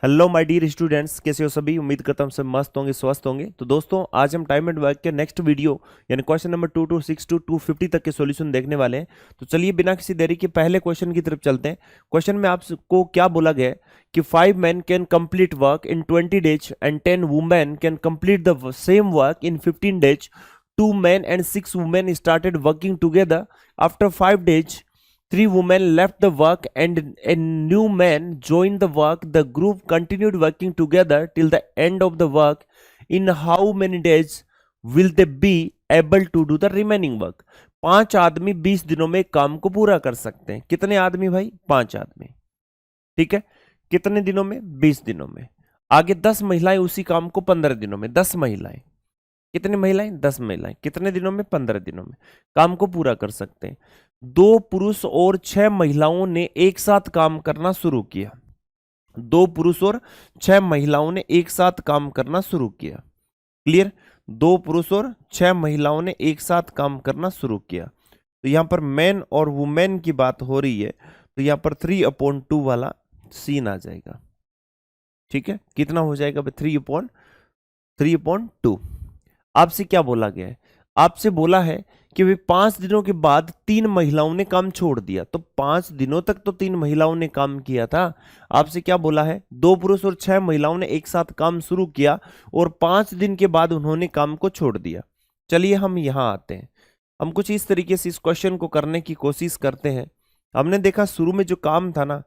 Hello my dear students, कैसे हो सभी। उम्मीद करता हूँ सब मस्त होंगे, स्वस्थ होंगे। तो दोस्तों, आज हम टाइम एंड वर्क के नेक्स्ट वीडियो यानी क्वेश्चन नंबर 226 टू 250 तक के सॉल्यूशन देखने वाले हैं। तो चलिए बिना किसी देरी के पहले क्वेश्चन की तरफ चलते हैं। क्वेश्चन में आपको क्या बोला गया है कि 5 men can complete work in 20 days and 10 women can complete the same work in 15 days। 2 men and 6 women started working together. After 5 days, 3 women left the work and a new man joined the work. The group continued working together till the end of the work. In how many days will they be able to do the remaining work? 5 आदमी 20 दिनों में काम को पूरा कर सकते हैं। कितने आदमी भाई? 5 आदमी। ठीक है, कितने दिनों में? 20 दिनों में। आगे 10 महिलाएं उसी काम को 15 दिनों में। 10 महिलाएं, कितनी महिलाएं? 10 महिलाएं कितने दिनों में? 15 दिनों में काम को पूरा कर सकते हैं। 2 पुरुष और 6 महिलाओं ने एक साथ काम करना शुरू किया। 2 पुरुष और 6 महिलाओं ने एक साथ काम करना शुरू किया। क्लियर? 2 पुरुष और 6 महिलाओं ने एक साथ काम करना शुरू किया। तो यहां पर मैन और वुमेन की बात हो रही है, तो यहां पर 3/2 वाला सीन आ जाएगा। ठीक है, कितना हो जाएगा? 3/2। आपसे क्या बोला गया है? आपसे बोला है कि भाई 5 दिनों के बाद 3 महिलाओं ने काम छोड़ दिया। तो 5 दिनों तक तो 3 महिलाओं ने काम किया था। आपसे क्या बोला है? 2 पुरुष और 6 महिलाओं ने एक साथ काम शुरू किया और 5 दिन के बाद उन्होंने काम को छोड़ दिया। चलिए हम यहां आते हैं। हम कुछ इस तरीके से इस क्वेश्चन को करने की कोशिश करते हैं। हमने देखा शुरू में जो काम था ना,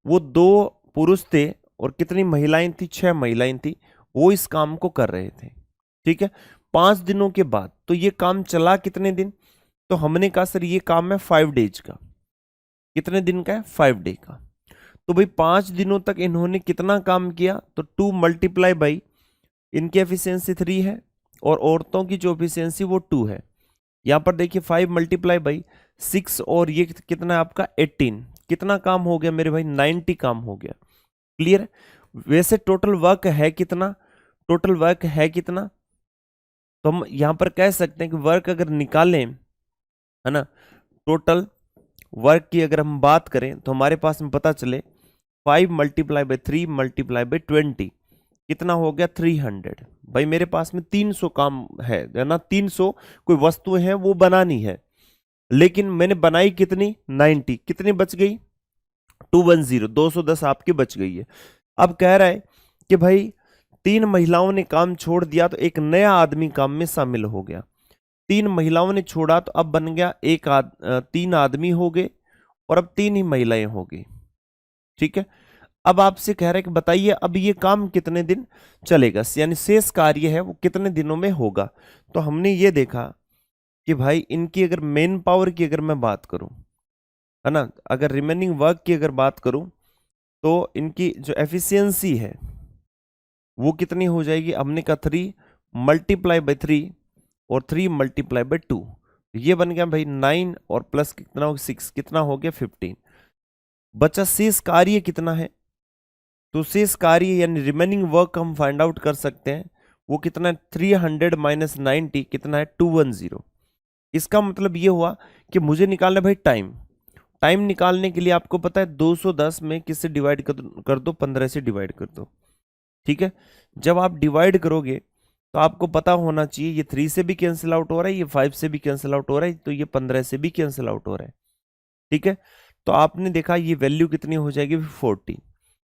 वो 2 पुरुष थे और कितनी महिलाएं थी? 6 महिलाएं थी। वो इस काम को कर रहे थे। ठीक है, 5 दिनों के बाद तो ये काम चला कितने दिन? तो हमने कहा सर ये काम है 5 डेज का। कितने दिन का है? 5 डे का। तो भाई 5 दिनों तक इन्होंने कितना काम किया? तो 2 मल्टीप्लाई बाई इनकी एफिशिएंसी 3 है और औरतों की जो एफिशिएंसी वो 2 है। यहां पर देखिए 5 मल्टीप्लाई बाई 6 और ये कितना है आपका? 18। कितना काम हो गया मेरे भाई? 90 काम हो गया। क्लियर? वैसे टोटल वर्क है कितना? टोटल वर्क है कितना? तो हम यहां पर कह सकते हैं कि वर्क अगर निकालें, है ना, टोटल वर्क की अगर हम बात करें तो हमारे पास में पता चले 5 मल्टीप्लाई बाई 3 मल्टीप्लाई बाई 20 कितना हो गया? 300। भाई मेरे पास में 300 काम है ना, 300 कोई वस्तुएं हैं वो बनानी है, लेकिन मैंने बनाई कितनी? 90। कितनी बच गई? 210, 210 आपकी बच गई है। अब कह रहा है कि भाई 3 महिलाओं ने काम छोड़ दिया तो एक नया आदमी काम में शामिल हो गया। 3 महिलाओं ने छोड़ा तो अब बन गया 3 आदमी हो गए और अब 3 ही महिलाएं हो गई। ठीक है, अब आपसे कह रहे हैं कि बताइए अब ये काम कितने दिन चलेगा, यानी शेष कार्य है वो कितने दिनों में होगा। तो हमने ये देखा कि भाई इनकी अगर मेन पावर की अगर मैं बात करूं, है ना, अगर रिमेनिंग वर्क की अगर बात करूं तो इनकी जो एफिशिएंसी है वो कितनी हो जाएगी? हमने कहा 3 मल्टीप्लाई बाई 3 और 3 मल्टीप्लाई बाई 2, ये बन गया भाई 9 और प्लस कितना हो? 6। कितना हो गया? 15। बचा शेष कार्य कितना है? तो शेष कार्य यानी रिमेनिंग वर्क हम फाइंड आउट कर सकते हैं। वो कितना है? 300 माइनस 90 कितना है? 210। इसका मतलब ये हुआ कि मुझे निकालना भाई टाइम। टाइम निकालने के लिए आपको पता है 210 में किससे डिवाइड कर दो? 15 से डिवाइड कर दो। ठीक है, जब आप डिवाइड करोगे तो आपको पता होना चाहिए ये 3 से भी कैंसिल आउट हो रहा है, ये 5 से भी कैंसिल आउट हो रहा है, तो ये 15 से भी कैंसिल आउट हो रहा है। ठीक है, तो आपने देखा ये वैल्यू कितनी हो जाएगी? 40।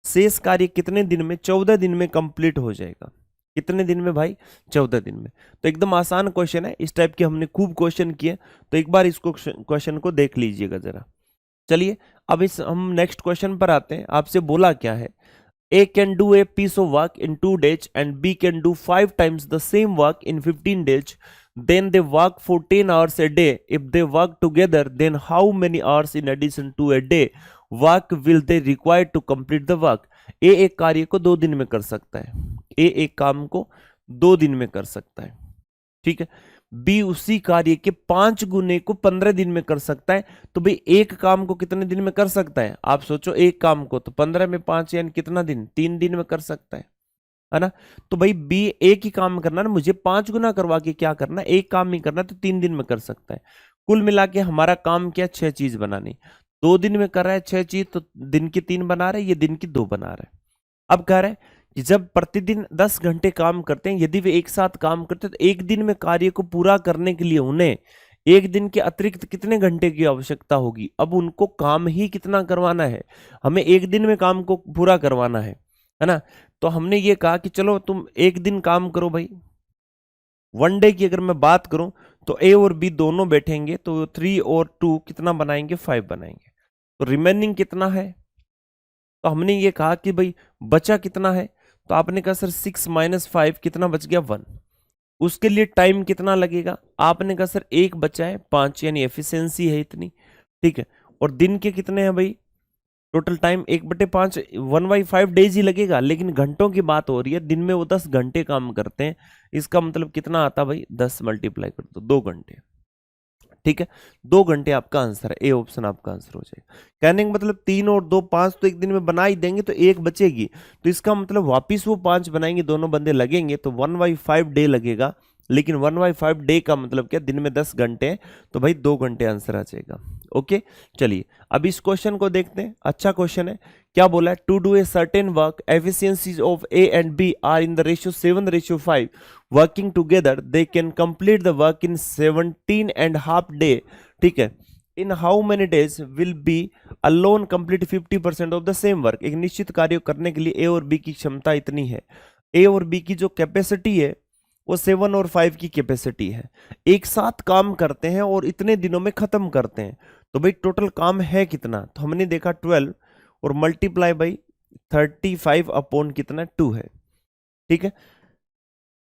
शेष कार्य कितने दिन में? 14 दिन में कंप्लीट हो जाएगा। कितने दिन में भाई? 14 दिन में। तो एकदम आसान क्वेश्चन है। इस टाइप के हमने खूब क्वेश्चन किए, तो एक बार इसको क्वेश्चन को देख लीजिएगा जरा। चलिए अब हम नेक्स्ट क्वेश्चन पर आते हैं। आपसे बोला क्या है? A can do a piece of work in 2 days and B can do 5 times the same work in 15 days. Then they work for 10 hours a day. If they work together, then how many hours in addition to a day work will they require to complete the work? A एक कार्य को 2 दिन में कर सकता है। A एक काम को 2 दिन में कर सकता है। ठीक है, बी उसी कार्य के 5 गुने को 15 दिन में कर सकता है। तो भाई एक काम को कितने दिन में कर सकता है? आप सोचो, एक काम को तो 15 में 5 यानी कितना दिन? 3 दिन में कर सकता है ना। तो भाई बी एक ही काम करना ना, मुझे 5 गुना करवा के क्या करना? एक काम ही करना, तो 3 दिन में कर सकता है। कुल मिला के हमारा काम क्या? 6 चीज बनानी। 2 दिन में कर रहा है 6 चीज, तो दिन की 3 बना रहा है, ये दिन की 2 बना रहा है। अब कह रहा है कि जब प्रतिदिन 10 घंटे काम करते हैं, यदि वे एक साथ काम करते हैं तो एक दिन में कार्य को पूरा करने के लिए उन्हें एक दिन के अतिरिक्त कितने घंटे की आवश्यकता होगी। अब उनको काम ही कितना करवाना है, हमें एक दिन में काम को पूरा करवाना है ना। तो हमने ये कहा कि चलो तुम एक दिन काम करो भाई। वन डे की अगर मैं बात करूं तो ए और बी दोनों बैठेंगे तो 3 और 2 कितना बनाएंगे, 5 बनाएंगे। तो रिमेनिंग कितना है, तो हमने ये कहा कि भाई बचा कितना है, तो आपने कहा सर 6 - 5 कितना बच गया, 1। उसके लिए टाइम कितना लगेगा, आपने कहा सर एक बचा है 5, यानी एफिशिएंसी है इतनी, ठीक है। और दिन के कितने हैं भाई, टोटल टाइम 1/5 1/5 डेज ही लगेगा, लेकिन घंटों की बात हो रही है, दिन में वो 10 घंटे काम करते हैं। इसका मतलब कितना आता भाई, 10 मल्टीप्लाई कर दो, 2 घंटे, ठीक है। 2 घंटे आपका आंसर है, ए ऑप्शन आपका आंसर हो जाएगा। कहने का मतलब 3 और 2 5 तो एक दिन में बना ही देंगे, तो एक बचेगी, तो इसका मतलब वापिस वो 5 बनाएंगे, दोनों बंदे लगेंगे, तो 1/5 डे लगेगा। लेकिन 1/5 डे का मतलब क्या, दिन में 10 घंटे हैं, तो भाई 2 घंटे आंसर आ जाएगा। ओके, चलिए अब इस क्वेश्चन को देखते हैं। अच्छा क्वेश्चन है, क्या बोला है, to do a certain work efficiencies of A and B are in the ratio 7:5 working together, they can complete the work in 17.5 day, ठीक है। In how many days will B alone complete 50% of the same work. एक निश्चित कार्य करने के लिए ए और B की क्षमता इतनी है, ए और बी की जो कैपेसिटी है वो 7 और 5 की कैपेसिटी है, एक साथ काम करते हैं और इतने दिनों में खत्म करते हैं, तो भाई टोटल काम है कितना, तो हमने देखा 12 और मल्टीप्लाई बाई 35 अपॉन कितना 2 है, ठीक है।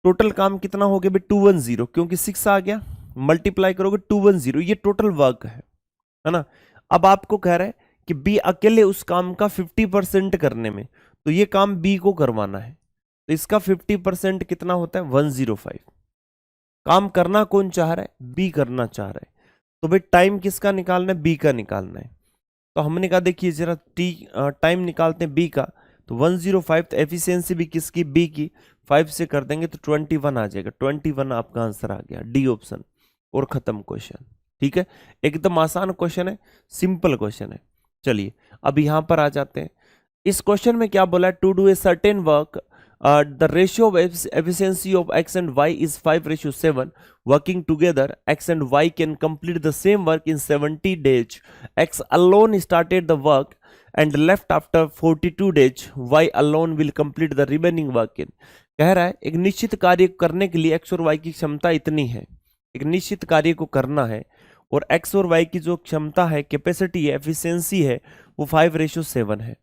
टोटल काम कितना हो गया भाई 210, क्योंकि 6 आ गया, मल्टीप्लाई करोगे 210, ये टोटल वर्क है ना। अब आपको कह रहा है कि बी अकेले उस काम का 50% करने में, तो ये काम बी को करवाना है, तो इसका 50% कितना होता है 105। काम करना कौन चाह रहा है, बी करना चाह रहा है, तो भाई टाइम किसका निकालना है, बी का निकालना है। तो हमने कहा देखिए जरा टाइम निकालते हैं बी का, तो 105, तो एफिशिएंसी भी किसकी, बी की, 5 से कर देंगे तो 21 आ जाएगा, 21 आपका आंसर आ गया, डी ऑप्शन, और खत्म क्वेश्चन, ठीक है। एकदम आसान क्वेश्चन है, सिंपल क्वेश्चन है। चलिए अब यहां पर आ जाते हैं। इस क्वेश्चन में क्या बोला है, to do a certain work the ratio of efficiency of x and y is 5:7. Working together, x and y can complete the same work in 70 days. X alone started the work and left after 42 days. Y alone will complete the remaining work in. कह रहा है एक निश्चित कार्य करने के लिए x और y की क्षमता इतनी है, एक निश्चित कार्य को करना है, और x और y की जो क्षमता है, कैपेसिटी है, एफिशिएंसी है, वो 5:7 है।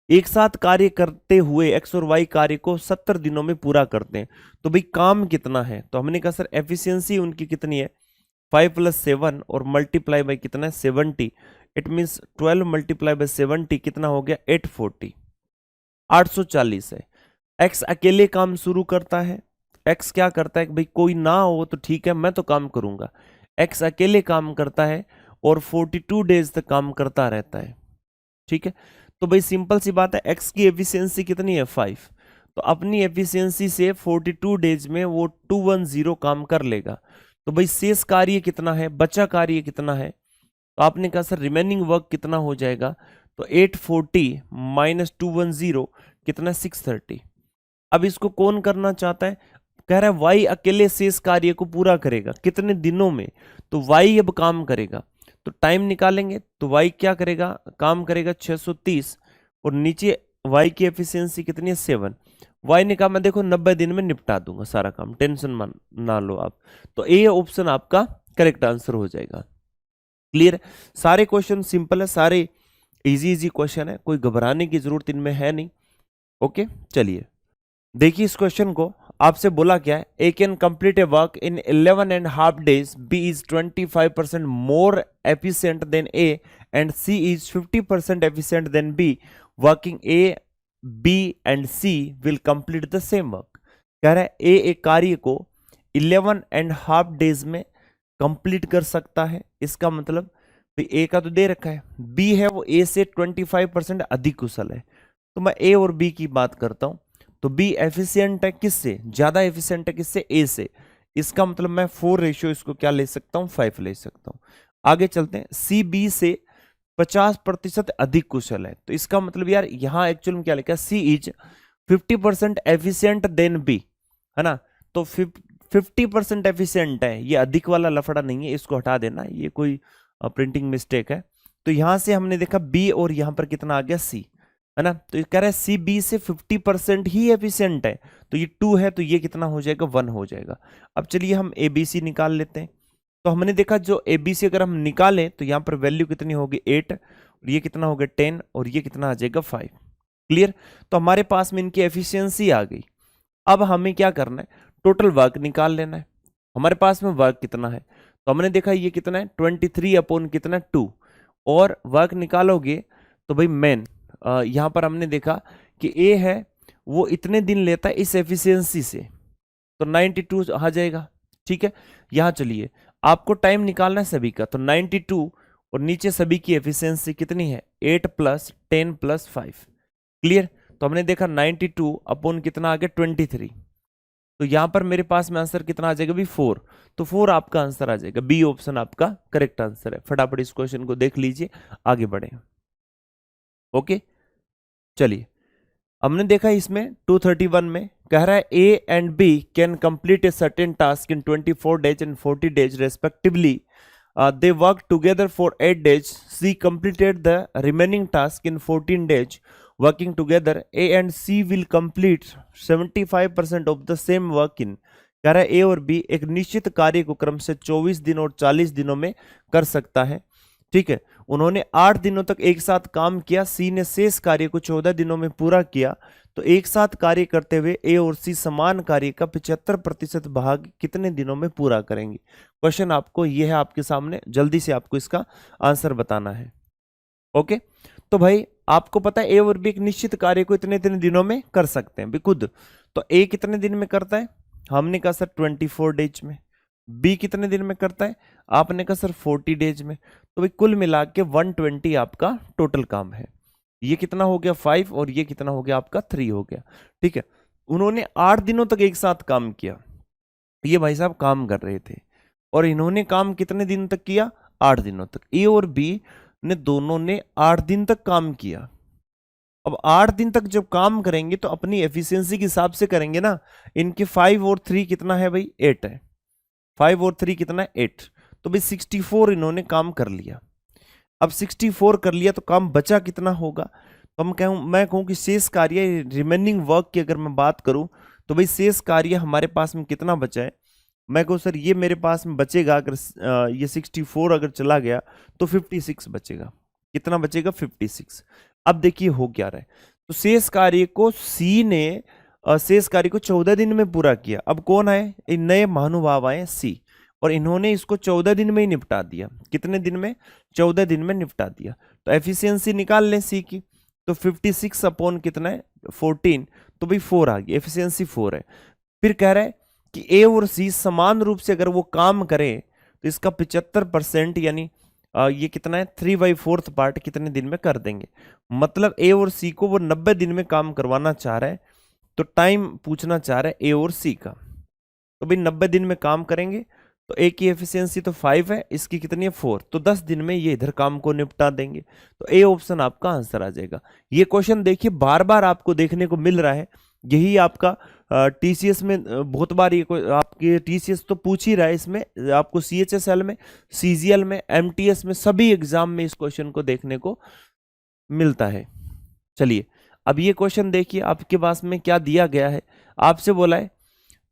एक साथ कार्य करते हुए एक्स और वाई कार्य को 70 दिनों में पूरा करते हैं, तो भाई काम कितना है, तो हमने कहा सर एफिशिएंसी उनकी कितनी है 5 + 7 और मल्टीप्लाई बाई कितना है 70, इट मींस 12 मल्टीप्लाई बाई 70 कितना हो गया 840, 840 है। एक्स अकेले काम शुरू करता है, एक्स क्या करता है भाई कोई ना हो तो ठीक है मैं तो काम करूंगा, एक्स अकेले काम करता है और 42 डेज तक काम करता रहता है, ठीक है। तो भाई सिंपल सी बात है, एक्स की एफिशिएंसी कितनी है 5, तो अपनी एफिशिएंसी से 42 डेज में वो 210 काम कर लेगा, तो भाई शेष कार्य कितना है, बचा कार्य कितना है, तो आपने कहा सर रिमेनिंग वर्क कितना हो जाएगा, तो 840 - 210 कितना 630। अब इसको कौन करना चाहता है, कह रहा है वाई अकेले शेष कार्य को पूरा करेगा कितने दिनों में, तो वाई अब काम करेगा, तो टाइम निकालेंगे तो y क्या करेगा, काम करेगा 630, और नीचे y की एफिशिएंसी कितनी है 7। y ने कहा मैं देखो 90 दिन में निपटा दूंगा सारा काम, टेंशन ना लो आप, तो ए ऑप्शन आपका करेक्ट आंसर हो जाएगा। क्लियर, सारे क्वेश्चन सिंपल है, सारे इजी क्वेश्चन है, कोई घबराने की जरूरत इनमें है नहीं। ओके चलिए देखिए इस क्वेश्चन को, आपसे बोला क्या है, A can complete a work in 11.5 days, B is 25% more efficient than A and C is 50% efficient than B, working A B and C will complete the same work. कह रहा है ए एक कार्य को 11.5 days में कंप्लीट कर सकता है, इसका मतलब ए का तो दे रखा है, बी है वो ए से 25% अधिक कुशल है, तो मैं ए और बी की बात करता हूं, तो बी एफिशिएंट है किससे, ज्यादा एफिशिएंट है किससे, ए से, इसका मतलब मैं 4 रेशियो इसको क्या ले सकता हूं 5 ले सकता हूं। आगे चलते हैं, सी बी से 50% अधिक कुशल है, तो इसका मतलब यार यहां एक्चुअल में क्या लिखा है, सी इज 50% एफिशिएंट देन बी, है ना। तो 50% एफिशिएंट है, ये अधिक वाला लफड़ा नहीं है, इसको हटा देना, ये कोई प्रिंटिंग मिस्टेक है। तो यहां से हमने देखा बी और यहां पर कितना आ गया सी, है ना। तो ये कह रहा है सी बी से 50% ही एफिशिएंट है, तो ये 2 है, तो ये कितना हो जाएगा 1 हो जाएगा। अब चलिए हम ए बी सी निकाल लेते हैं। तो हमने देखा जो ए बी सी अगर हम निकालें तो यहाँ पर वैल्यू कितनी होगी 8, और ये कितना हो गया 10, और ये कितना आ जाएगा 5। क्लियर। तो हमारे पास में इनकी एफिशिएंसी आ गई। अब हमें क्या करना है, टोटल वर्क निकाल लेना है। हमारे पास में वर्क कितना है, तो हमने देखा ये कितना है 23 अपॉन कितना 2, और वर्क निकालोगे तो भाई मेन यहां पर हमने देखा कि ए है वो इतने दिन लेता है इस एफिशिएंसी से, तो 92 आ जाएगा। ठीक है, यहां चलिए आपको टाइम निकालना है सभी का, तो 92 और नीचे सभी की एफिशिएंसी कितनी है 8 + 10 + 5। क्लियर। तो हमने देखा 92 अपॉन कितना आ गया 23, तो यहां पर मेरे पास में आंसर कितना आ जाएगा भी 4, तो 4 आपका आंसर आ जाएगा, बी ऑप्शन आपका करेक्ट आंसर है। फटाफट इस क्वेश्चन को देख लीजिए, आगे बढ़े। ओके, चलिए हमने देखा इसमें 231 में कह रहा है A and B can complete a certain task in 24 days and 40 days respectively. They worked together for 8 days. C completed the remaining task in 14 days. Working together, A and C will complete 75% of the same work in. कह रहा है ए और B एक निश्चित कार्य को क्रम से 24 दिन और 40 दिनों में कर सकता है। ठीक है, उन्होंने 8 दिनों तक एक साथ काम किया। सी ने शेष कार्य को 14 दिनों में पूरा किया। तो एक साथ कार्य करते हुए ए और सी समान कार्य का 75% भाग कितने दिनों में पूरा करेंगे। क्वेश्चन आपको ये है आपके सामने, जल्दी से आपको इसका आंसर बताना है। ओके, तो भाई आपको पता है ए और बी एक निश्चित कार्य को इतने इतने दिनों में कर सकते हैं भी खुद। तो ए कितने दिन में करता है, हमने कहा सर 24 डेज में। बी कितने दिन में करता है, आपने कहा सर 40 डेज में। तो भाई कुल मिला के 120 आपका टोटल काम है। ये कितना हो गया 5, और ये कितना हो गया आपका 3 हो गया। ठीक है, उन्होंने 8 दिनों तक एक साथ काम किया। ये भाई साहब काम कर रहे थे, और इन्होंने काम कितने दिन तक किया 8 दिनों तक। ए और बी ने दोनों ने 8 दिन तक काम किया। अब 8 दिन तक जब काम करेंगे तो अपनी एफिशिएंसी के हिसाब से करेंगे ना। इनके 5 और 3 कितना है भाई 8 है, 5 और 3 कितना है 8, तो भाई 64 इन्होंने काम कर लिया। अब 64 कर लिया तो काम बचा कितना होगा, तो मैं कहूं कि शेष कार्य रिमेनिंग वर्क की अगर मैं बात करूं तो भाई शेष कार्य हमारे पास में कितना बचा है। मैं कहूँ सर ये मेरे पास में बचेगा, अगर ये 64 अगर चला गया तो 56 बचेगा। कितना बचेगा 56। अब देखिए हो क्या रहा है, तो शेष कार्य को सी ने शेष कार्य को 14 दिन में पूरा किया। अब कौन आए, इन नए महानुभाव आए सी, और इन्होंने इसको 14 दिन में ही निपटा दिया। कितने दिन में 14 दिन में निपटा दिया। तो एफिशिएंसी निकाल लें सी की, तो 56 अपॉन कितना है 14, तो भाई 4 आ गई, एफिशिएंसी 4 है। फिर कह रहा है कि ए और सी समान रूप से अगर वो काम करें तो इसका 75% यानी ये कितना है 3/4 पार्ट कितने दिन में कर देंगे। मतलब ए और सी को वो 90 दिन में काम करवाना चाह रहा है, तो टाइम पूछना चाह रहा है ए और सी का। तो भाई 90 दिन में काम करेंगे, तो ए की एफिशिएंसी तो 5 है, इसकी कितनी है 4, तो 10 दिन में ये इधर काम को निपटा देंगे। तो ए ऑप्शन आपका आंसर आ जाएगा। ये क्वेश्चन देखिए बार बार आपको देखने को मिल रहा है। यही आपका टीसीएस में बहुत बार ये आपके टीसीएस तो पूछ ही रहा है, इसमें आपको सीएचएसएल में, सीजीएल में, एमटीएस में, सभी एग्जाम में इस क्वेश्चन को देखने को मिलता है। चलिए अब ये क्वेश्चन देखिए आपके पास में क्या दिया गया है। आपसे बोला है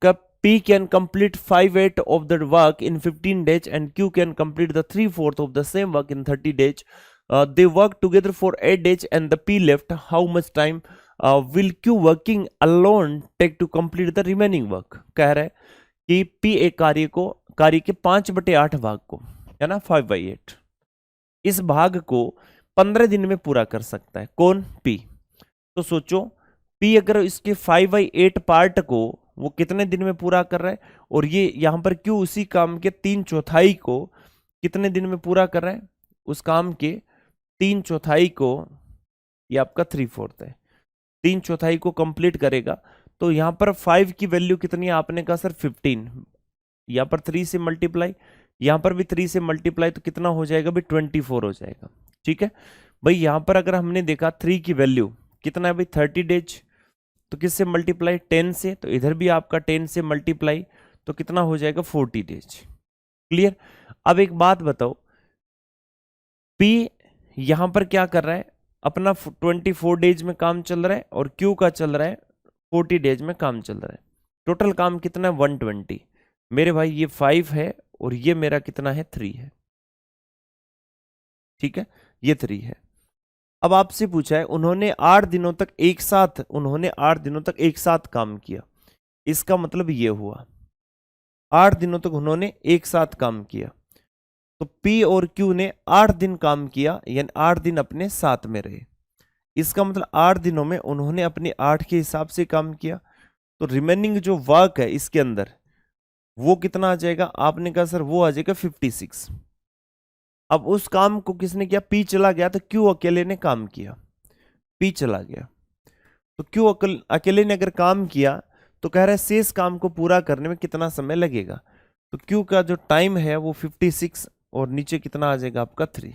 कब P can complete 5/8 of the work in 15 days and Q can complete the 3/4 of the same work in 30 days. They worked together for 8 days and the P left. How much time will Q working alone take to complete the remaining work? कह रहा है कि P एक कार्य के 5/8 भाग को, है ना 5/8, इस भाग को 15 दिन में पूरा कर सकता है। कौन P। तो सोचो P अगर इसके 5/8 पार्ट को वो कितने दिन में पूरा कर रहा है, और ये यहां पर क्यों उसी काम के 3/4 को कितने दिन में पूरा कर रहा है, उस काम के 3/4 को, ये आपका 3/4 है, 3/4 को कंप्लीट करेगा। तो यहां पर 5 की वैल्यू कितनी है, आपने कहा सर 15, यहां पर 3 से मल्टीप्लाई, यहां पर भी 3 से मल्टीप्लाई, तो कितना हो जाएगा भाई 24 हो जाएगा। ठीक है भाई, यहां पर अगर हमने देखा 3 की वैल्यू कितना है भाई 30 डेज, तो किससे मल्टीप्लाई, 10 से, तो इधर भी आपका 10 से मल्टीप्लाई, तो कितना हो जाएगा 40 डेज। क्लियर। अब एक बात बताओ, P यहां पर क्या कर रहा है, अपना 24 डेज में काम चल रहा है और Q का चल रहा है 40 डेज में काम चल रहा है। टोटल काम कितना है 120। मेरे भाई ये 5 है और ये मेरा कितना है 3 है। ठीक है, ये 3 है। अब आपसे पूछा है उन्होंने 8 दिनों तक एक साथ, उन्होंने 8 दिनों तक एक साथ काम किया। इसका मतलब ये हुआ 8 दिनों तक उन्होंने एक साथ काम किया, तो P और Q ने 8 दिन काम किया, यानी 8 दिन अपने साथ में रहे। इसका मतलब 8 दिनों में उन्होंने अपने 8 के हिसाब से काम किया, तो रिमेनिंग जो वर्क है इसके अंदर वो कितना आ जाएगा, आपने कहा सर वो आ जाएगा 56। अब उस काम को किसने किया, P चला गया, तो Q अकेले ने काम किया। P चला गया तो Q अकेले ने अगर काम किया तो कह रहा है शेष काम को पूरा करने में कितना समय लगेगा, तो Q का जो टाइम है वो 56 और नीचे कितना आ जाएगा आपका 3,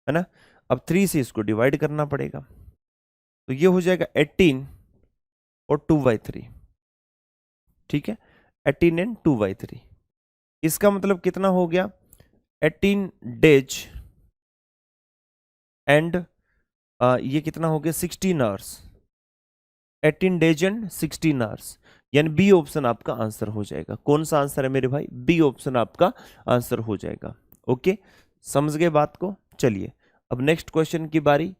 है ना। अब 3 से इसको डिवाइड करना पड़ेगा, तो ये हो जाएगा 18 और 2/3। ठीक है, 18 एंड 2/3। इसका मतलब कितना हो गया 18 डेज एंड ये कितना हो गया 16 आवर्स। 18 डेज एंड 16 आवर्स, यानी बी ऑप्शन आपका आंसर हो जाएगा। कौन सा आंसर है मेरे भाई, बी ऑप्शन आपका आंसर हो जाएगा। ओके, समझ गए बात को। चलिए अब नेक्स्ट क्वेश्चन की बारी।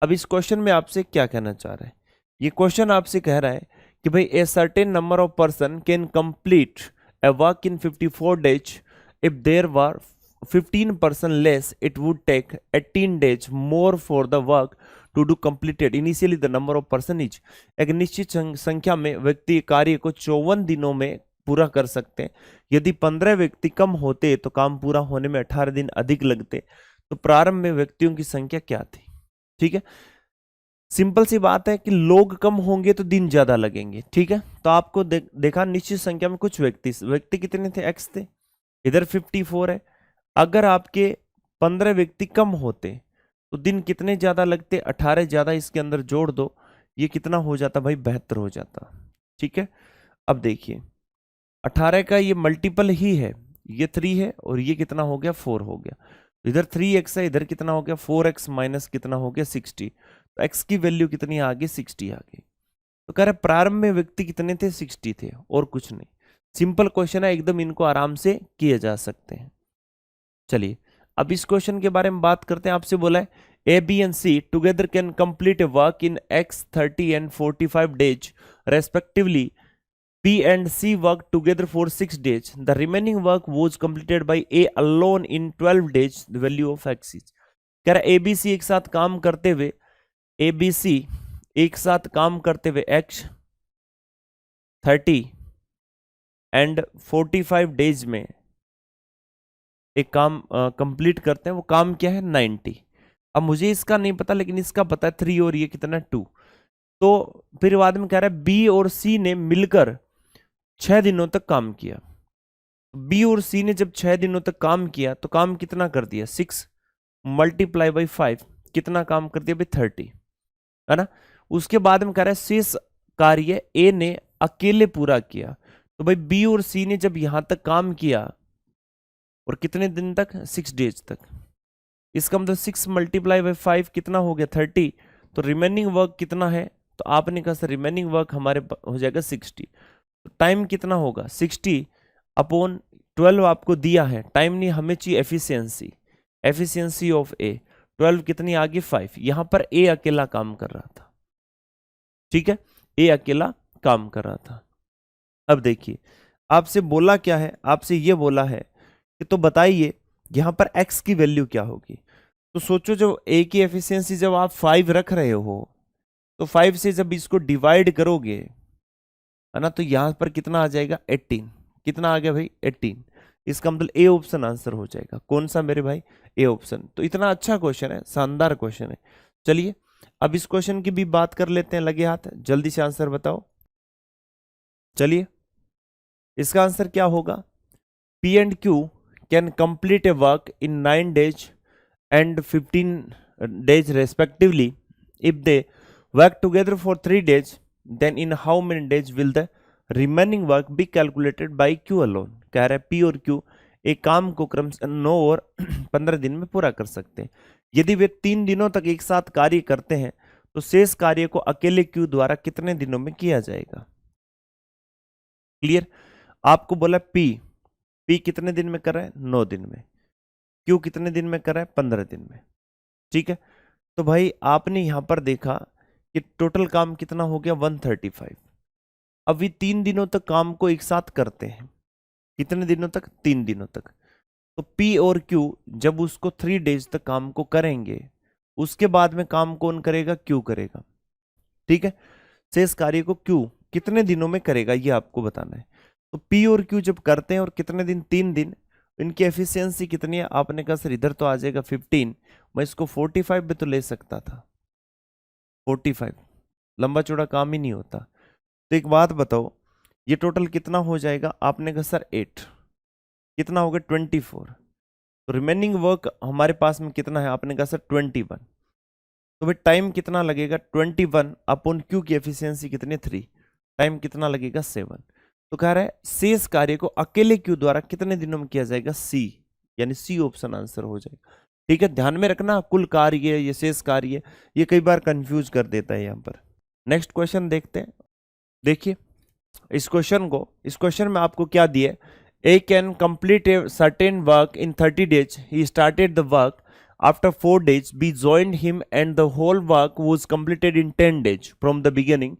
अब इस क्वेश्चन में आपसे क्या कहना चाह रहा है, ये क्वेश्चन आपसे कह रहा है कि भाई a certain number of person can complete a work in 54 days, if there were 15% less it would take 18 days more for the work to do completed initially the number of person is. एक निश्चित संख्या में व्यक्ति कार्य को 54 दिनों में पूरा कर सकते हैं, यदि 15 व्यक्ति कम होते तो काम पूरा होने में 18 दिन अधिक लगते, तो प्रारंभ में व्यक्तियों की संख्या क्या थी। ठीक है, सिंपल सी बात है कि लोग कम होंगे तो दिन ज्यादा लगेंगे। ठीक है, तो आपको देखा निश्चित संख्या में कुछ व्यक्ति कितने थे, x थे, इधर 54 है। अगर आपके 15 व्यक्ति कम होते तो दिन कितने ज्यादा लगते, 18 ज्यादा इसके अंदर जोड़ दो, ये कितना हो जाता भाई 72 हो जाता। ठीक है, अब देखिए 18 का ये मल्टीपल ही है, ये 3 है और ये कितना हो गया 4 हो गया, इधर 3x है, इधर कितना हो गया 4x माइनस कितना हो गया 60, तो x की वैल्यू कितनी आ गई 60 आ गई। तो कह रहे प्रारंभ में व्यक्ति कितने थे 60 थे और कुछ नहीं। सिंपल क्वेश्चन है एकदम, इनको आराम से किए जा सकते हैं। चलिए अब इस क्वेश्चन के बारे में बात करते हैं। आपसे बोला है A B and C together can complete a work in x 30 and 45 days respectively. P and C worked together for 6 days. The remaining work was completed by A alone in 12 days. The value of x is, कह रहा है ABC एक साथ काम करते हुए, ABC एक साथ काम करते हुए x 30 एंड 45 डेज में एक काम कंप्लीट करते हैं। वो काम क्या है 90। अब मुझे इसका नहीं पता लेकिन इसका पता है 3 और ये कितना 2। तो फिर बाद में कह रहा है B और C ने मिलकर 6 दिनों तक काम किया। बी और सी ने जब 6 दिनों तक काम किया तो काम कितना कर दिया 6 मल्टीप्लाई बाई 5, कितना काम कर दिया भाई 30, है ना। उसके बाद में कह रहा है शेष कार्य ए ने अकेले पूरा किया। तो भाई बी और सी ने जब यहां तक काम किया और कितने दिन तक 6 डेज तक, इसका मतलब 6 मल्टीप्लाई बाई 5 कितना हो गया 30। तो रिमेनिंग वर्क कितना है, तो आपने कहा सर रिमेनिंग वर्क हमारे हो जाएगा 60। तो टाइम कितना होगा 60 अपॉन 12 आपको दिया है, टाइम नहीं हमें चाहिए एफिशिएंसी, एफिशिएंसी ऑफ ए 12 कितनी आ गई 5। यहां पर ए अकेला काम कर रहा था। ठीक है, ए अकेला काम कर रहा था। अब देखिए आपसे बोला क्या है, आपसे ये बोला है कि तो बताइए यहां पर x की वैल्यू क्या होगी। तो सोचो जब a की एफिशिएंसी जब आप 5 रख रहे हो तो 5 से जब इसको डिवाइड करोगे, है ना, तो यहां पर कितना आ जाएगा 18। कितना आ गया भाई 18। इसका मतलब ए ऑप्शन आंसर हो जाएगा। कौन सा मेरे भाई, ए ऑप्शन। तो इतना अच्छा क्वेश्चन है, शानदार क्वेश्चन है। चलिए अब इस क्वेश्चन की भी बात कर लेते हैं, लगे हाथ, जल्दी से आंसर बताओ। चलिए इसका आंसर क्या होगा, P and Q can complete a work in 9 days and 15 days respectively. If they work together for 3 days, then in how many days will the remaining work be calculated by Q alone. कह रहा है P और Q एक काम को क्रमशः 9 और 15 दिन में पूरा कर सकते हैं। यदि वे 3 दिनों तक एक साथ कार्य करते हैं तो शेष कार्य को अकेले क्यू द्वारा कितने दिनों में किया जाएगा। क्लियर। आपको बोला पी कितने दिन में कर रहा है, 9 दिन में। क्यू कितने दिन में कर रहा है, 15 दिन में। ठीक है, तो भाई आपने यहां पर देखा कि टोटल काम कितना हो गया, 135। अब ये 3 दिनों तक काम को एक साथ करते हैं। कितने दिनों तक, 3 दिनों तक। तो P और Q जब उसको 3 डेज तक काम को करेंगे, उसके बाद में काम कौन करेगा, Q करेगा। ठीक है, शेष कार्य को Q कितने दिनों में करेगा ये आपको बताना है। तो P और Q जब करते हैं और कितने दिन, 3 दिन, इनकी एफिशिएंसी कितनी है, आपने कहा सर इधर तो आ जाएगा 15, मैं इसको 45 भी तो ले सकता था। 45 लंबा चौड़ा काम ही नहीं होता। तो एक बात बताओ, ये टोटल कितना हो जाएगा, आपने कहा सर 8, कितना होगा 24। तो रिमेनिंग वर्क हमारे पास में कितना है, आपने कहा सर 21। तो भाई टाइम कितना लगेगा, 21 अपॉन क्यू की एफिशिएंसी कितनी, 3, टाइम कितना लगेगा 7। तो कह रहा है शेष कार्य को अकेले क्यू द्वारा कितने दिनों में किया जाएगा, सी, यानी सी ऑप्शन आंसर हो जाएगा। ठीक है, ध्यान में रखना कुल कार्य ये शेष कार्य ये कई बार कंफ्यूज कर देता है यहाँ पर। नेक्स्ट क्वेश्चन देखते हैं। देखिए इस क्वेश्चन में आपको क्या दिया, A can complete a certain work in 30 days, he started the work, after 4 days B joined him and the whole work was completed in 10 days from the beginning.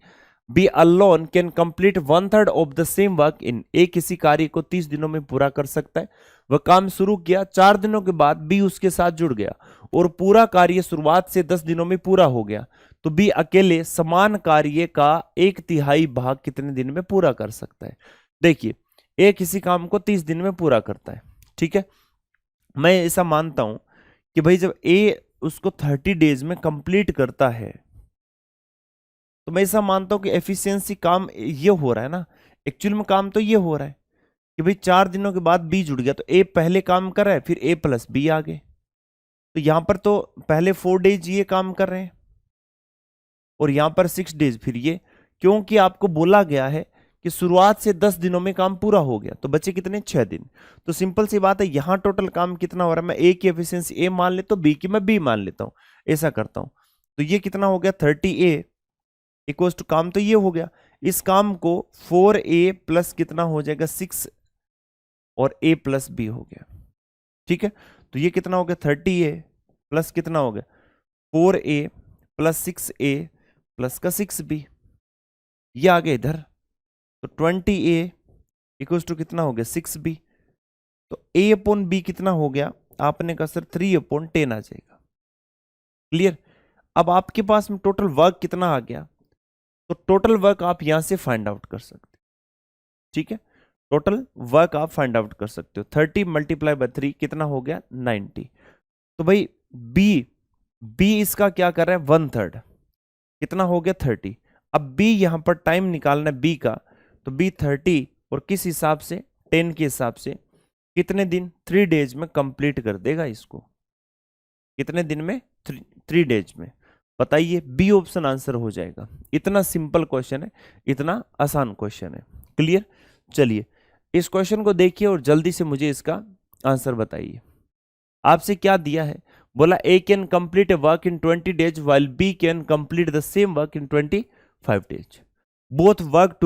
B alone can complete 1/3 of the same work in, A किसी कार्य को 30 दिनों में पूरा कर सकता है। वह काम शुरू किया, 4 दिनों के बाद B उसके साथ जुड़ गया और पूरा कार्य शुरुआत से 10 दिनों में पूरा हो गया। तो B अकेले समान कार्य का 1/3 भाग कितने दिन में पूरा कर सकता है। देखिए A किसी काम को 30 दिन में पूरा करता है। ठीक है, मैं ऐसा मानता हूं कि भाई जब A उसको 30 डेज में कंप्लीट करता है तो मैं ऐसा मानता हूं कि एफिशिएंसी काम ये हो रहा है ना, एक्चुअल में काम तो ये हो रहा है कि भाई 4 दिनों के बाद B जुड़ गया, तो A पहले काम कर रहा है, फिर A प्लस B आ गए। तो यहां पर तो पहले 4 डेज ये काम कर रहे हैं और यहां पर 6 डेज फिर ये, क्योंकि आपको बोला गया है कि शुरुआत से 10 दिनों में काम पूरा हो गया, तो बचे कितने, 6 दिन। तो सिंपल सी बात है, यहां टोटल काम कितना हो रहा है, मैं A की एफिशिएंसी A मान लेता हूं, B की मैं B मान लेता हूं, ऐसा करता हूं। तो ये कितना हो गया, 30A इक्वल्स टू, काम तो ये हो गया, इस काम को 4A प्लस कितना हो जाएगा 6 और A प्लस B हो गया। ठीक है, तो ये कितना हो गया 30A प्लस कितना हो गया 4A प्लस 6A प्लस का 6B, ये आ गया इधर। तो 20A इक्वल्स टू कितना हो गया 6B। तो A अपॉन B कितना हो गया, आपने कहा सर 3/10 आ जाएगा। क्लियर। अब आपके पास में टोटल वर्क कितना आ गया, तो टोटल वर्क आप यहां से फाइंड आउट कर सकते हो। ठीक है, टोटल वर्क आप फाइंड आउट कर सकते हो। 30 मल्टीप्लाई बाय 3 कितना हो गया 90। तो भाई B इसका क्या कर रहा है 1/3, कितना हो गया 30। अब B यहां पर टाइम निकालना है B का, तो B 30 और किस हिसाब से 10 के हिसाब से कितने दिन, 3 डेज में कंप्लीट कर देगा इसको। कितने दिन में, 3 डेज में। बताइए, बी ऑप्शन आंसर हो जाएगा। इतना सिंपल क्वेश्चन है, इतना आसान क्वेश्चन है। क्लियर। चलिए इस क्वेश्चन को देखिए और जल्दी से मुझे इसका आंसर बताइए। आपसे क्या दिया है, बोला A can complete a work in 20 days while B can complete the same work in 25 days. Both work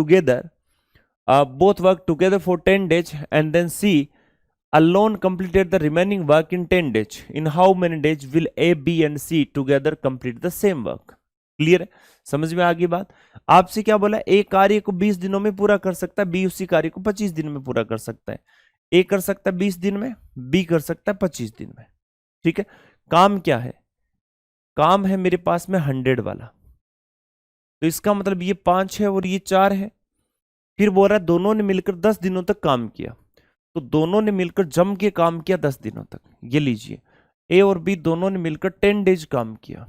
together for 10 days and then C alone completed the remaining work in 10 days. In how many days will A, B and C together complete the same work? Clear है, समझ में आ गई बात। आपसे क्या बोला, A कार्य को 20 दिनों में पूरा कर सकता है, B उसी कार्य को 25 दिन में पूरा कर सकता है। A कर सकता है 20 दिन में, B कर सकता है 25 दिन में। ठीक है, काम क्या है, काम है मेरे पास में 100 वाला, तो इसका मतलब ये 5 है और ये 4 है। फिर बोल रहा है दोनों ने मिलकर 10 दिनों तक काम किया, तो दोनों ने मिलकर जम के काम किया 10 दिनों तक। ये लीजिए A और B दोनों ने मिलकर 10 डेज काम किया,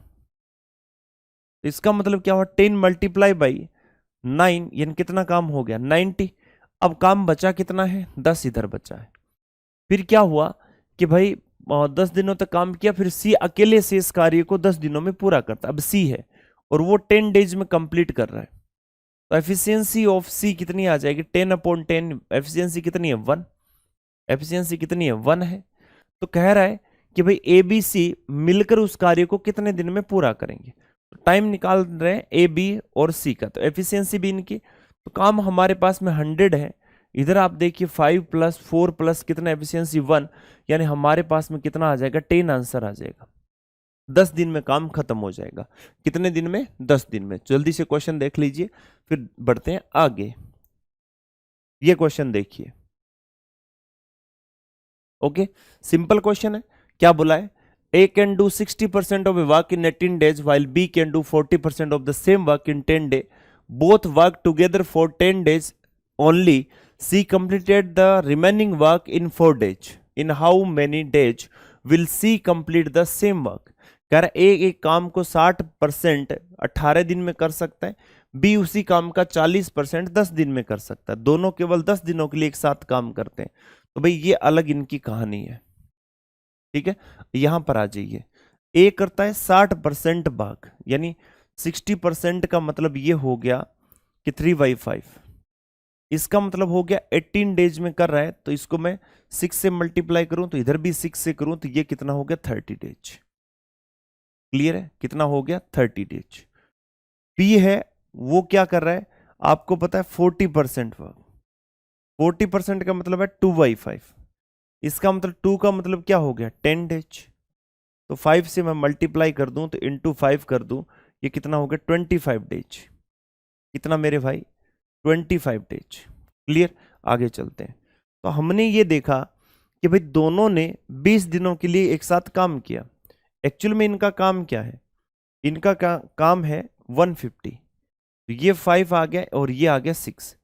इसका मतलब क्या हुआ 10 मल्टीप्लाई बाई 9 यानी कितना काम हो गया 90। अब काम बचा कितना है 10 इधर बचा है। फिर क्या हुआ कि भाई 10 दिनों तक काम किया, फिर C अकेले से इस कार्य को 10 दिनों में पूरा करता। अब C है और वो 10 डेज में कंप्लीट कर रहा है, तो एफिशिएंसी ऑफ सी कितनी आ जाएगी 10/10। एफिशिएंसी कितनी है 1, एफिशिएंसी कितनी है 1 है। तो कह रहा है कि भाई ए बी सी मिलकर उस कार्य को कितने दिन में पूरा करेंगे। तो टाइम निकाल रहे हैं ए बी और सी का, तो एफिशिएंसी भी इनकी, तो काम हमारे पास में 100 है। इधर आप देखिए 5 + 4 + कितना एफिशिएंसी 1, यानी हमारे पास में कितना आ जाएगा 10 आंसर आ जाएगा। 10 दिन में काम खत्म हो जाएगा। कितने दिन में 10 दिन में। जल्दी से क्वेश्चन देख लीजिए फिर बढ़ते हैं आगे। ये क्वेश्चन देखिए, ओके सिंपल क्वेश्चन है। क्या बोला है, A can do 60% of a work in 18 days while B can do 40% of the same work in 10 days. Both work together for 10 days only. C completed the remaining work in 4 days. In how many days will C complete the same work? कह रहा है एक काम को 60% 18 दिन में कर सकता है, B उसी काम का 40% 10 दिन में कर सकता है। दोनों केवल 10 दिनों के लिए एक साथ काम करते हैं। तो भाई ये अलग इनकी कहानी है, ठीक है। यहां पर आ जाइए, ए करता है 60% भाग, यानी 60% का मतलब ये हो गया कि 3/5। इसका मतलब हो गया 18 डेज में कर रहा है, तो इसको मैं 6 से मल्टीप्लाई करूं, तो इधर भी 6 से करूं, तो ये कितना हो गया 30 डेज। क्लियर है, कितना हो गया 30 डेज। बी है वो क्या कर रहा है, आपको पता है 40% वर्क। 40% का मतलब है 2/5। इसका मतलब 2 का मतलब क्या हो गया 10 डेज। तो 5 से मैं मल्टीप्लाई कर दूं, तो इंटू 5 कर दूं, ये कितना हो गया 25 डेज। कितना मेरे भाई 25 डेज। क्लियर, आगे चलते हैं। तो हमने ये देखा कि भाई दोनों ने 20 दिनों के लिए एक साथ काम किया। एक्चुअल में इनका काम क्या है, इनका काम है 150। तो ये 5 आ गया और ये आ गया 6।